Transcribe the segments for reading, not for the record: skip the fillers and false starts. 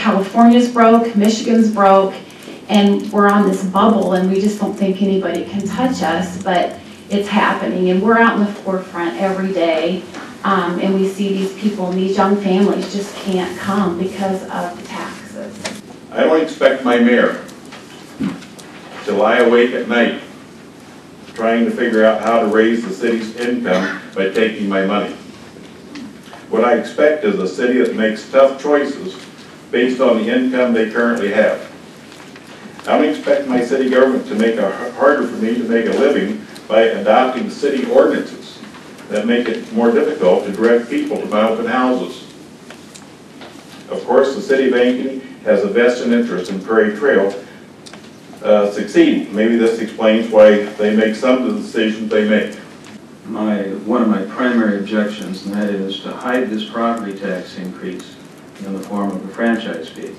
California's broke, Michigan's broke, and we're on this bubble, and we just don't think anybody can touch us, but it's happening, and we're out in the forefront every day, and we see these people, and these young families just can't come because of the taxes. I don't expect my mayor to lie awake at night trying to figure out how to raise the city's income by taking my money. What I expect is a city that makes tough choices based on the income they currently have. I don't expect my city government to make it harder for me to make a living by adopting city ordinances that make it more difficult to direct people to my open houses. Of course, the city of Ankeny has a vested interest in Prairie Trail succeeding. Maybe this explains why they make some of the decisions they make. One of my primary objections, and that is to hide this property tax increase in the form of a franchise fee.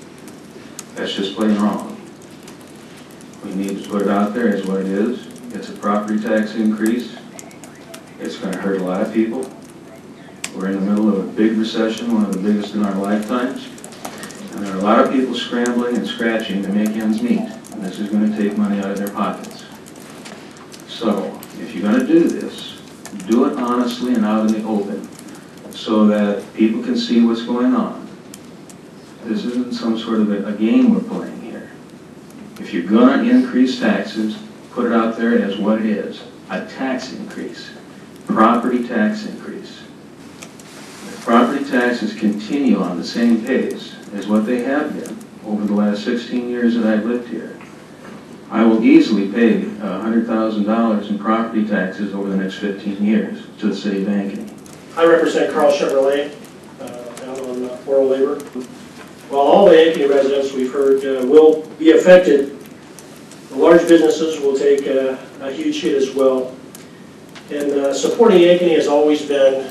That's just plain wrong. We need to put it out there as what it is. It's a property tax increase. It's going to hurt a lot of people. We're in the middle of a big recession, one of the biggest in our lifetimes. And there are a lot of people scrambling and scratching to make ends meet. And this is going to take money out of their pockets. So, if you're going to do this, do it honestly and out in the open so that people can see what's going on. This isn't some sort of a game we're playing here. If you're going to increase taxes, put it out there as what it is, a tax increase, property tax increase. If property taxes continue on the same pace as what they have been over the last 16 years that I've lived here, I will easily pay $100,000 in property taxes over the next 15 years to the city of Ankeny. I represent Carl Chevrolet out on Oral Labor. While all the Ankeny residents we've heard will be affected, the large businesses will take a huge hit as well. And supporting Ankeny has always been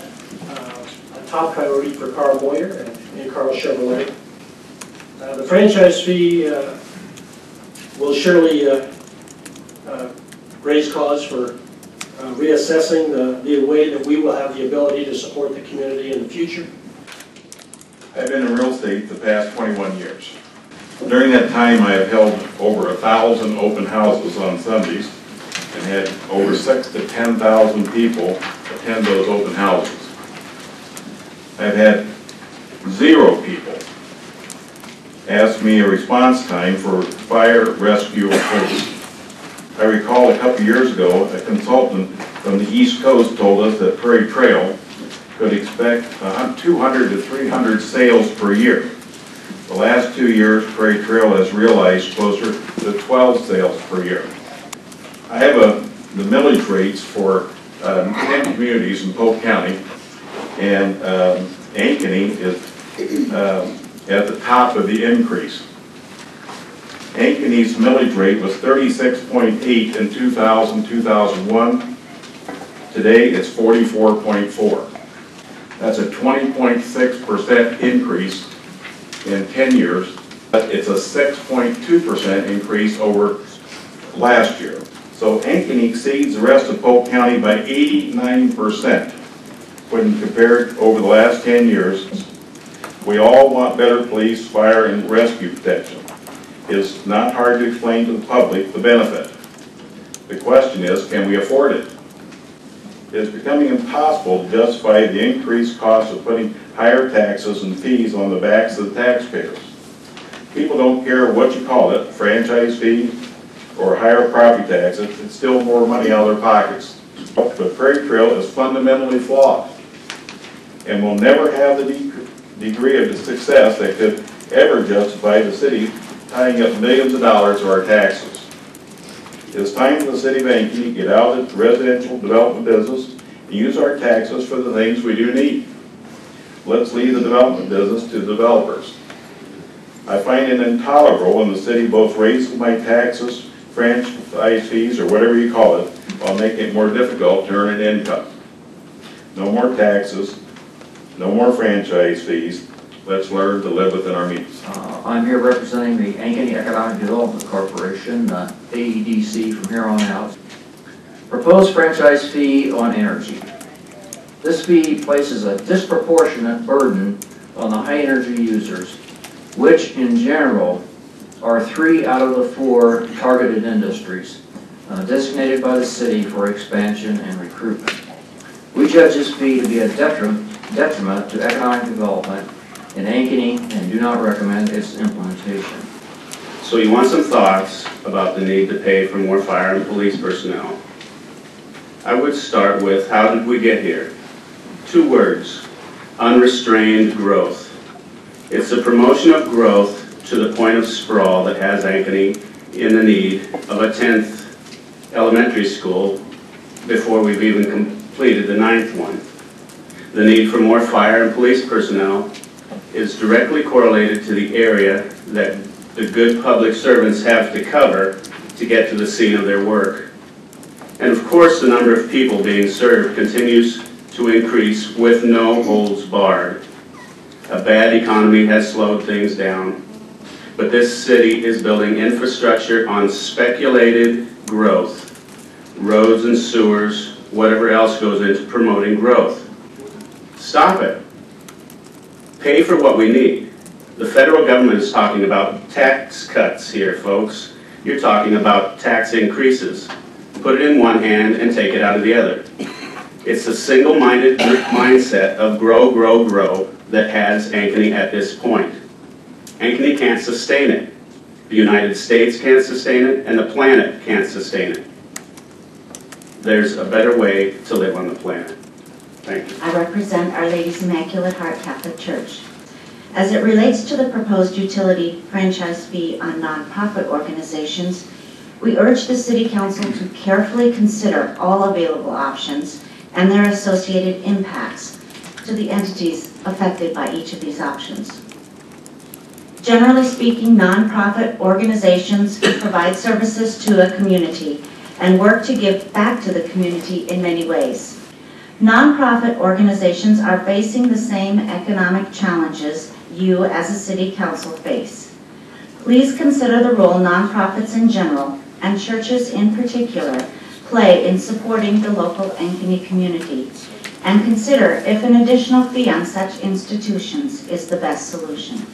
a top priority for Carl Moyer and Carl Chevrolet. The franchise fee will surely raise cause for reassessing the way that we will have the ability to support the community in the future. I've been in real estate the past 21 years. During that time, I have held over 1,000 open houses on Sundays and had over 6,000 to 10,000 people attend those open houses. I've had 0 people ask me a response time for fire, rescue, or police. I recall a couple years ago, a consultant from the East Coast told us that Prairie Trail could expect 200 to 300 sales per year. The last 2 years, Prairie Trail has realized closer to 12 sales per year. I have the millage rates for 10 communities in Polk County, and Ankeny is at the top of the increase. Ankeny's millage rate was 36.8 in 2000-2001. Today it's 44.4. That's a 20.6% increase in 10 years, but it's a 6.2% increase over last year. So Ankeny exceeds the rest of Polk County by 89% when compared over the last 10 years. We all want better police, fire, and rescue protection. It's not hard to explain to the public the benefit. The question is, can we afford it? It's becoming impossible to justify the increased cost of putting higher taxes and fees on the backs of the taxpayers. People don't care what you call it, franchise fee or higher property taxes, it's still more money out of their pockets. But Prairie Trail is fundamentally flawed and will never have the degree of success that could ever justify the city tying up millions of dollars of our taxes. It's time for the city of Ankeny to get out of the residential development business and use our taxes for the things we do need. Let's leave the development business to developers. I find it intolerable when the city both raises my taxes, franchise fees, or whatever you call it, while making it more difficult to earn an income. No more taxes, no more franchise fees. Let's learn to live within our means. I'm here representing the Ankeny Economic Development Corporation, AEDC, from here on out. Proposed franchise fee on energy. This fee places a disproportionate burden on the high energy users which in general are 3 out of the 4 targeted industries designated by the city for expansion and recruitment. We judge this fee to be a detriment to economic development in Ankeny and do not recommend its implementation. So you want some thoughts about the need to pay for more fire and police personnel. I would start with, how did we get here? 2 words, unrestrained growth. It's the promotion of growth to the point of sprawl that has Ankeny in the need of a 10th elementary school before we've even completed the 9th one. The need for more fire and police personnel is directly correlated to the area that the good public servants have to cover to get to the scene of their work. And of course, the number of people being served continues to increase with no holds barred. A bad economy has slowed things down, but this city is building infrastructure on speculated growth, roads and sewers, whatever else goes into promoting growth. Stop it. Pay for what we need. The federal government is talking about tax cuts here, folks. You're talking about tax increases. Put it in one hand and take it out of the other. It's a single-minded mindset of grow, grow, grow that has Ankeny at this point. Ankeny can't sustain it. The United States can't sustain it, and the planet can't sustain it. There's a better way to live on the planet. Thank you. I represent Our Lady's Immaculate Heart Catholic Church. As it relates to the proposed utility franchise fee on nonprofit organizations, we urge the City Council to carefully consider all available options and their associated impacts to the entities affected by each of these options. Generally speaking, nonprofit organizations provide services to a community and work to give back to the community in many ways. Nonprofit organizations are facing the same economic challenges you as a City Council face. Please consider the role nonprofits in general and churches in particular play in supporting the local Ankeny community, and consider if an additional fee on such institutions is the best solution.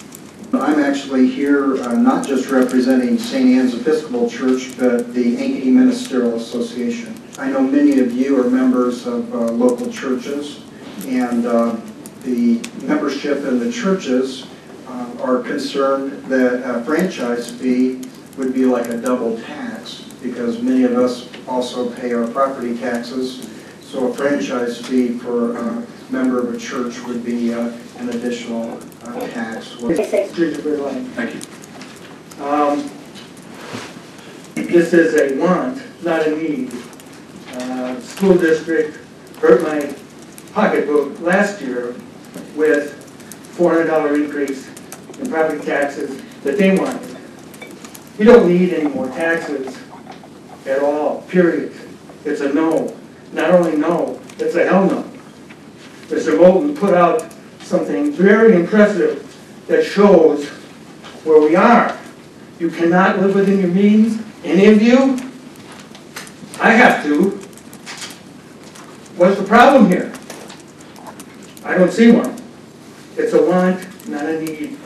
I'm actually here not just representing St. Anne's Episcopal Church, but the Ankeny Ministerial Association. I know many of you are members of local churches, and the membership in the churches are concerned that a franchise fee would be like a double tax, because many of us also pay our property taxes. So a franchise fee for a member of a church would be an additional tax. Thank you. This is a want, not a need. School district hurt my pocketbook last year with $400 increase in property taxes that they wanted. We don't need any more taxes at all, period. It's a no. Not only no, it's a hell no. Mr. Moulton put out something very impressive that shows where we are. You cannot live within your means, any of you. I have to. What's the problem here? I don't see one. It's a want, not a need.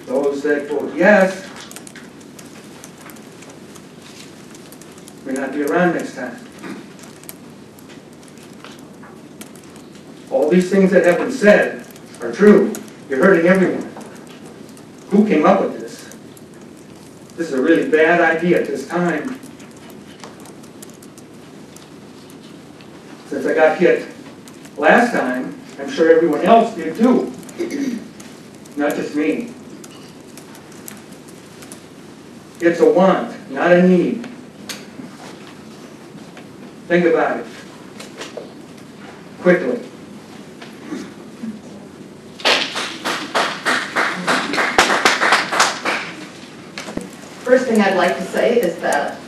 Those that vote yes may not be around next time. All these things that have been said are true. You're hurting everyone. Who came up with this? This is a really bad idea at this time. Since I got hit last time, I'm sure everyone else did too. Not just me. It's a want, not a need. Think about it. Quickly. First thing I'd like to say is that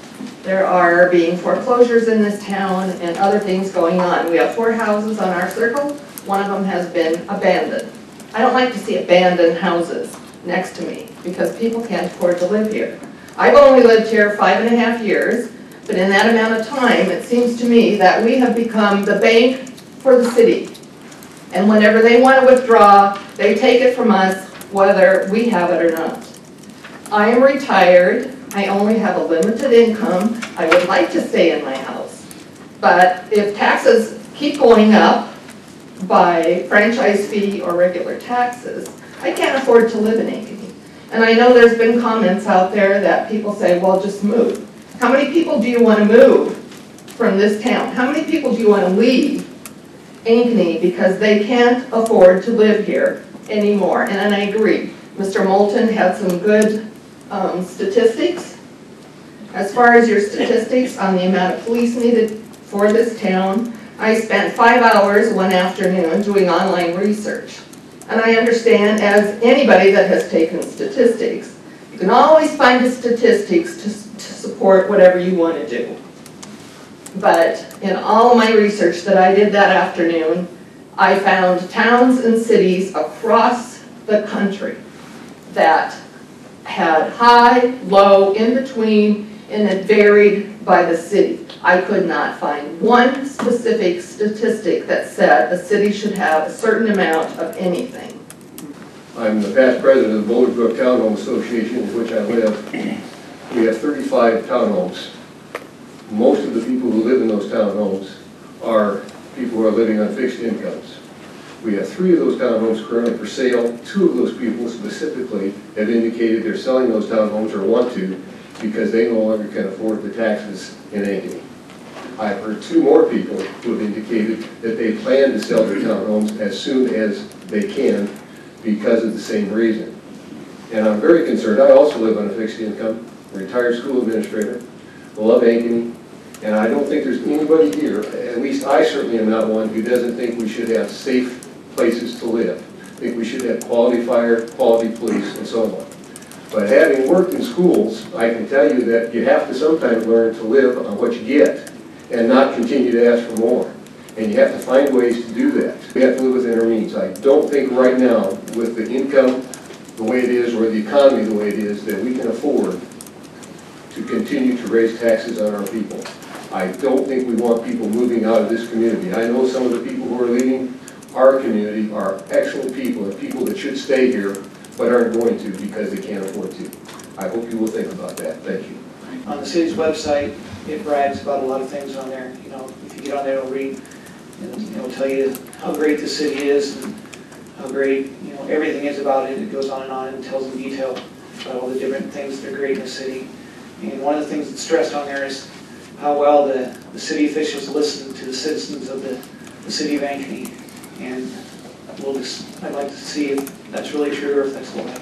there are being foreclosures in this town and other things going on. We have 4 houses on our circle. One of them has been abandoned. I don't like to see abandoned houses next to me because people can't afford to live here. I've only lived here 5.5 years, but in that amount of time, it seems to me that we have become the bank for the city. And whenever they want to withdraw, they take it from us, whether we have it or not. I am retired. I only have a limited income. I would like to stay in my house. But if taxes keep going up by franchise fee or regular taxes, I can't afford to live in Ankeny. And I know there's been comments out there that people say, well, just move. How many people do you want to move from this town? How many people do you want to leave Ankeny because they can't afford to live here anymore? And I agree. Mr. Moulton had some good statistics. As far as your statistics on the amount of police needed for this town, I spent 5 hours one afternoon doing online research. And I understand, as anybody that has taken statistics, you can always find the statistics to support whatever you want to do. But in all of my research that I did that afternoon, I found towns and cities across the country that had high, low, in between, and it varied by the city. I could not find one specific statistic that said a city should have a certain amount of anything. I'm the past president of the Boulder Brook Townhome Association, in which I live. We have 35 townhomes. Most of the people who live in those townhomes are people who are living on fixed incomes. We have 3 of those townhomes currently for sale. 2 of those people specifically have indicated they're selling those townhomes or want to because they no longer can afford the taxes in Ankeny. I've heard 2 more people who have indicated that they plan to sell their townhomes as soon as they can because of the same reason. And I'm very concerned. I also live on a fixed income, retired school administrator, love Ankeny, and I don't think there's anybody here, at least I certainly am not one, who doesn't think we should have safe places to live. I think we should have quality fire, quality police, and so on. But having worked in schools, I can tell you that you have to sometimes learn to live on what you get and not continue to ask for more. And you have to find ways to do that. We have to live within our means. I don't think right now, with the income the way it is, or the economy the way it is, that we can afford to continue to raise taxes on our people. I don't think we want people moving out of this community. I know some of the people who are leaving our community are excellent people and people that should stay here but aren't going to because they can't afford to. I hope you will think about that. Thank you. On the city's website, it brags about a lot of things on there. You know, if you get on there, it'll read, and it'll tell you how great the city is and how great, you know, everything is about it. It goes on and tells in detail about all the different things that are great in the city. And one of the things that's stressed on there is how well the city officials listen to the citizens of the city of Ankeny. And I'd like to see if that's really true or if that's a lie.